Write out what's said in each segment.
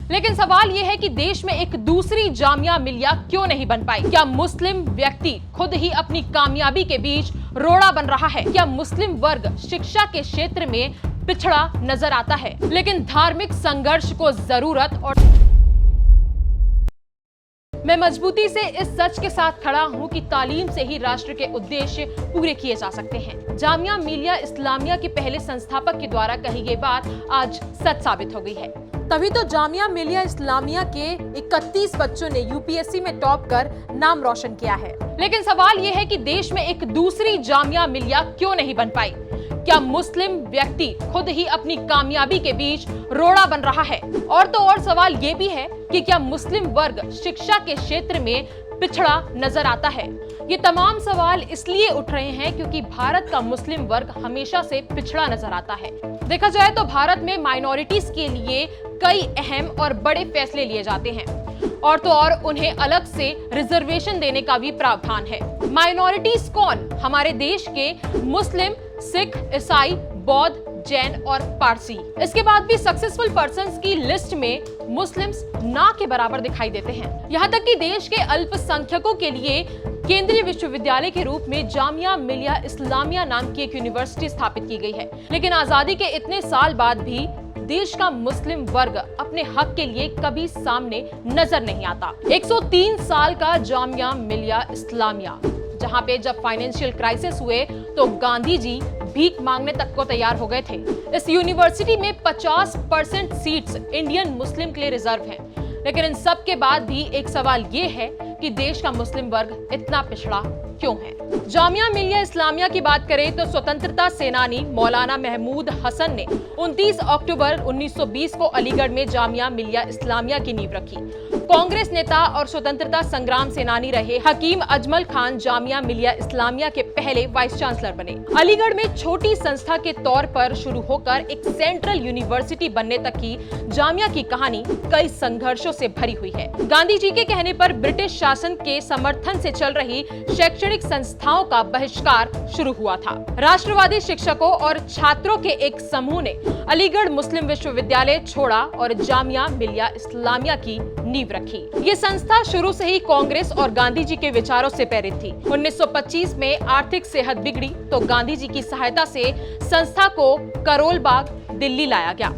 लेकिन सवाल यह है कि देश में एक दूसरी जामिया मिलिया क्यों नहीं बन पाई? क्या मुस्लिम व्यक्ति खुद ही अपनी कामयाबी के बीच रोड़ा बन रहा है? क्या मुस्लिम वर्ग शिक्षा के क्षेत्र में पिछड़ा नजर आता है? लेकिन धार्मिक संघर्ष को जरूरत और मैं मजबूती से इस सच के साथ खड़ा हूं कि तालीम से ही राष्ट्र के उद्देश्य पूरे किए जा सकते हैं। जामिया मिलिया इस्लामिया के पहले संस्थापक के द्वारा कही गई बात आज सच साबित हो गई है। तभी तो जामिया मिलिया इस्लामिया के 31 बच्चों ने यूपीएससी में टॉप कर नाम रोशन किया है। लेकिन सवाल यह है कि देश में एक दूसरी जामिया मिलिया क्यों नहीं बन पाई? क्या मुस्लिम व्यक्ति खुद ही अपनी कामयाबी के बीच रोड़ा बन रहा है? और तो और सवाल ये भी है कि क्या मुस्लिम वर्ग शिक्षा के क्षेत्र में पिछड़ा नजर आता है? ये तमाम सवाल इसलिए उठ रहे हैं क्योंकि भारत का मुस्लिम वर्ग हमेशा से पिछड़ा नजर आता है। देखा जाए तो भारत में माइनॉरिटीज के लिए कई अहम और बड़े फैसले लिए जाते हैं और तो और उन्हें अलग से रिजर्वेशन देने का भी प्रावधान है। माइनॉरिटीज कौन? हमारे देश के मुस्लिम, सिख, ईसाई, बौद्ध, जैन और पारसी। इसके बाद भी सक्सेसफुल पर्संस की लिस्ट में मुस्लिम्स ना के बराबर दिखाई देते हैं। यहाँ तक कि देश के अल्पसंख्यकों के लिए केंद्रीय विश्वविद्यालय के रूप में जामिया मिलिया इस्लामिया नाम की एक यूनिवर्सिटी स्थापित की गई है। लेकिन आजादी के इतने साल बाद भी देश का मुस्लिम वर्ग अपने हक के लिए कभी सामने नजर नहीं आता। 103 साल का जामिया मिलिया इस्लामिया, जहां पे जब फाइनेंशियल क्राइसिस हुए तो गांधी जी भीख मांगने तक को तैयार हो गए थे। इस यूनिवर्सिटी में 50% सीट्स इंडियन मुस्लिम के लिए रिजर्व हैं। लेकिन इन सब के बाद भी एक सवाल ये है कि देश का मुस्लिम वर्ग इतना पिछड़ा क्यों है? जामिया मिलिया इस्लामिया की बात करें तो स्वतंत्रता सेनानी मौलाना महमूद हसन ने 29 अक्टूबर 1920 को अलीगढ़ में जामिया मिलिया इस्लामिया की नींव रखी। कांग्रेस नेता और स्वतंत्रता संग्राम सेनानी रहे हकीम अजमल खान जामिया मिलिया इस्लामिया के पहले वाइस चांसलर बने। अलीगढ़ में छोटी संस्था के तौर पर शुरू होकर एक सेंट्रल यूनिवर्सिटी बनने तक की जामिया की कहानी कई संघर्षों से भरी हुई है। गांधी जी के कहने पर ब्रिटिश शासन के समर्थन से चल रही शैक्षणिक संस्थाओं का बहिष्कार शुरू हुआ था। राष्ट्रवादी शिक्षकों और छात्रों के एक समूह ने अलीगढ़ मुस्लिम विश्वविद्यालय छोड़ा और जामिया मिलिया इस्लामिया की नींव रखी। ये संस्था शुरू से ही कांग्रेस और गांधी जी के विचारों से प्रेरित थी। 1925 में आर्थिक सेहत बिगड़ी तो गांधी जी की सहायता से संस्था को करोल बाग दिल्ली लाया गया।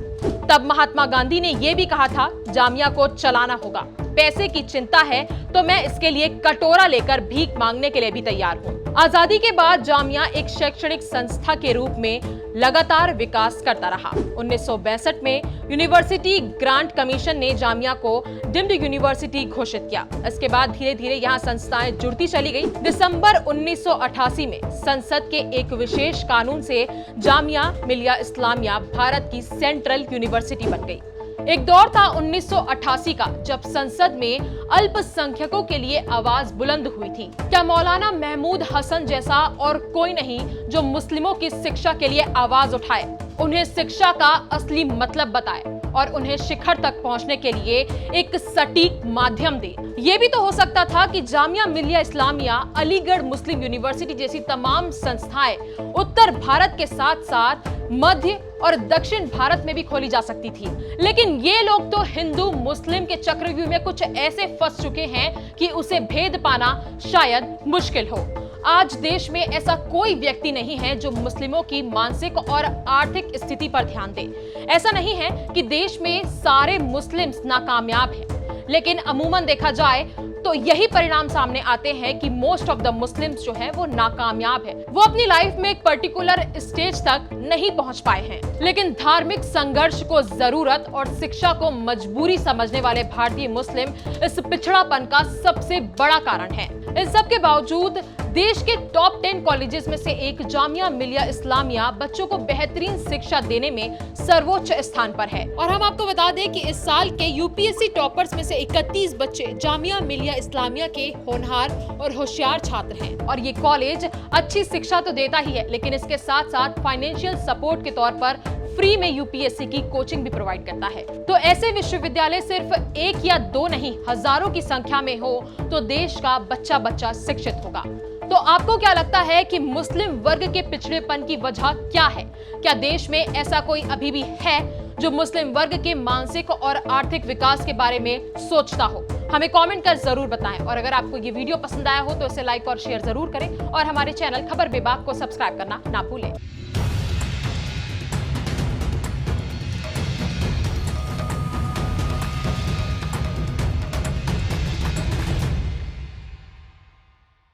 तब महात्मा गांधी ने यह भी कहा था, जामिया को चलाना होगा, पैसे की चिंता है तो मैं इसके लिए कटोरा लेकर भीख मांगने के लिए भी तैयार हूँ। आजादी के बाद जामिया एक शैक्षणिक संस्था के रूप में लगातार विकास करता रहा। 1962 में यूनिवर्सिटी ग्रांट कमीशन ने जामिया को डीम्ड यूनिवर्सिटी घोषित किया। इसके बाद धीरे धीरे यहाँ संस्थाएं जुड़ती चली गई। दिसंबर 1988 में संसद के एक विशेष कानून से जामिया मिलिया इस्लामिया भारत की सेंट्रल यूनिवर्सिटी बन गई। एक दौर था 1988 का जब संसद में अल्पसंख्यकों के लिए आवाज बुलंद हुई थी। क्या मौलाना महमूद हसन जैसा और कोई नहीं जो मुस्लिमों की शिक्षा के लिए आवाज उठाए, उन्हें शिक्षा का असली मतलब बताए और उन्हें शिखर तक पहुंचने के लिए एक सटीक माध्यम दे। ये भी तो हो सकता था कि जामिया मिलिया इस्लामिया, अलीगढ़ मुस्लिम यूनिवर्सिटी जैसी तमाम संस्थाएं उत्तर भारत के साथ साथ मध्य और दक्षिण भारत में भी खोली जा सकती थी। लेकिन ये लोग तो हिंदू मुस्लिम के चक्रव्यूह में कुछ ऐसे फंस चुके हैं कि उसे भेद पाना शायद मुश्किल हो। आज देश में ऐसा कोई व्यक्ति नहीं है जो मुस्लिमों की मानसिक और आर्थिक स्थिति पर ध्यान दे। ऐसा नहीं है कि देश में सारे मुस्लिम्स नाकामयाब हैं, लेकिन अमूमन देखा जाए तो यही परिणाम सामने आते हैं कि मोस्ट ऑफ द मुस्लिम्स जो हैं वो नाकामयाब हैं। वो अपनी लाइफ में एक पर्टिकुलर स्टेज तक नहीं पहुंच पाए हैं। लेकिन धार्मिक संघर्ष को जरूरत और शिक्षा को मजबूरी समझने वाले भारतीय मुस्लिम इस पिछड़ापन का सबसे बड़ा कारण है। इन सब के बावजूद देश के टॉप 10 कॉलेजेस में से एक जामिया मिलिया इस्लामिया बच्चों को बेहतरीन शिक्षा देने में सर्वोच्च स्थान पर है। और हम आपको बता दें कि इस साल के यूपीएससी टॉपर्स में से 31 बच्चे जामिया मिलिया इस्लामिया के होनहार और होशियार छात्र हैं। और ये कॉलेज अच्छी शिक्षा तो देता ही है, लेकिन इसके साथ साथ फाइनेंशियल सपोर्ट के तौर पर फ्री में यूपीएससी की कोचिंग भी प्रोवाइड करता है। तो ऐसे विश्वविद्यालय सिर्फ एक या दो नहीं, हजारों की संख्या में हो तो देश का बच्चा बच्चा शिक्षित होगा। तो आपको क्या लगता है कि मुस्लिम वर्ग के पिछड़ेपन की वजह क्या है? क्या देश में ऐसा कोई अभी भी है जो मुस्लिम वर्ग के मानसिक और आर्थिक विकास के बारे में सोचता हो। हमें कमेंट कर जरूर बताएं और अगर आपको ये वीडियो पसंद आया हो तो इसे लाइक और शेयर जरूर करें और हमारे चैनल खबर बेबाक को सब्सक्राइब करना ना भूलें।